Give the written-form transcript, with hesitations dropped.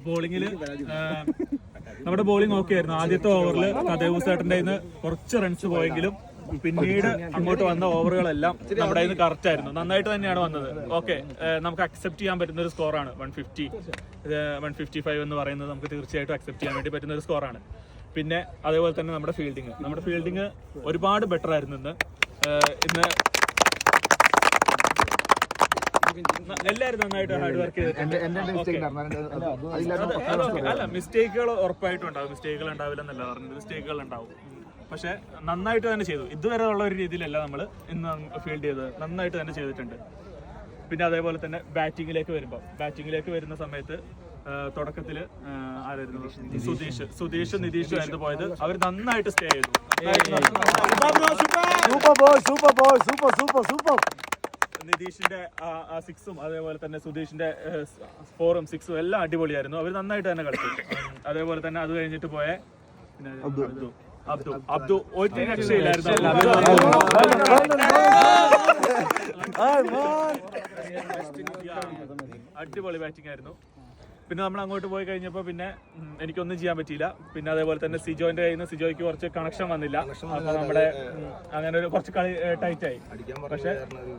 ബോളിങ്ങില് നമ്മുടെ bowling okay ആയിരുന്നു. ആദ്യത്തെ ഓവറിൽ കഥയൂസേട്ടന്റെ കയ്യിൽ നിന്ന് കുറച്ച് റൺസ് പോയെങ്കിലും പിന്നീട് അങ്ങോട്ട് വന്ന ഓവറുകളെല്ലാം നമ്മുടെ കയ്യിൽ നിന്ന് കറക്റ്റ് ആയിരുന്നു. നന്നായിട്ട് തന്നെയാണ് വന്നത്. ഓക്കെ, നമുക്ക് അക്സെപ്റ്റ് ചെയ്യാൻ പറ്റുന്ന ഒരു സ്കോറാണ് 155 എന്ന് പറയുന്നത്. നമുക്ക് തീർച്ചയായിട്ടും അക്സെപ്റ്റ് ചെയ്യാൻ വേണ്ടി പറ്റുന്ന ഒരു സ്കോറാണ്. പിന്നെ അതേപോലെ തന്നെ നമ്മുടെ ഫീൽഡിങ് ഒരുപാട് ബെറ്റർ ആയിരുന്നു ഇന്ന്. എല്ലാവരും നന്നായിട്ട് ഹാർഡ് വർക്ക് ചെയ്തിട്ടുണ്ട്. അല്ല, മിസ്റ്റേക്കുകൾ ഉറപ്പായിട്ടും ഉണ്ടാവും. മിസ്റ്റേക്കുകൾ ഉണ്ടാവില്ല എന്നല്ല പറഞ്ഞത്, മിസ്റ്റേക്കുകൾ ഉണ്ടാവും. പക്ഷെ നന്നായിട്ട് തന്നെ ചെയ്തു. ഇതുവരെ ഉള്ള ഒരു രീതിയിലല്ല നമ്മൾ ഇന്ന് ഫീൽഡ് ചെയ്തത്. നന്നായിട്ട് തന്നെ ചെയ്തിട്ടുണ്ട്. പിന്നെ അതേപോലെ തന്നെ ബാറ്റിങ്ങിലേക്ക് വരുന്ന സമയത്ത് തുടക്കത്തില് ആരായിരുന്നു? സുധീഷ് നിതീഷും ആയിരുന്നു പോയത്. അവർ നന്നായിട്ട് സ്റ്റേ ചെയ്തു. നിതീഷിന്റെ ആ സിക്സും അതേപോലെ തന്നെ സുധീഷിന്റെ 4ഉം 6ഉം എല്ലാം അടിപൊളിയായിരുന്നു. അവർ നന്നായിട്ട് തന്നെ കളിച്ചു. അതേപോലെ തന്നെ അത് കഴിഞ്ഞിട്ട് പോയ അബ്ദു ഒരു രക്ഷയില്ലായിരുന്നു. അടിപൊളി ബാറ്റിംഗ് ആയിരുന്നു. പിന്നെ നമ്മൾ അങ്ങോട്ട് പോയി കഴിഞ്ഞപ്പോൾ പിന്നെ എനിക്കൊന്നും ചെയ്യാൻ പറ്റിയില്ല. പിന്നെ അതേപോലെ തന്നെ സിജോന്റെ കയ്യിൽ നിന്ന് സിജോയ്ക്ക് കുറച്ച് കണക്ഷൻ വന്നില്ല. അപ്പൊ നമ്മുടെ അങ്ങനെ ഒരു കുറച്ച് കളി ടൈറ്റ് ആയി. പക്ഷെ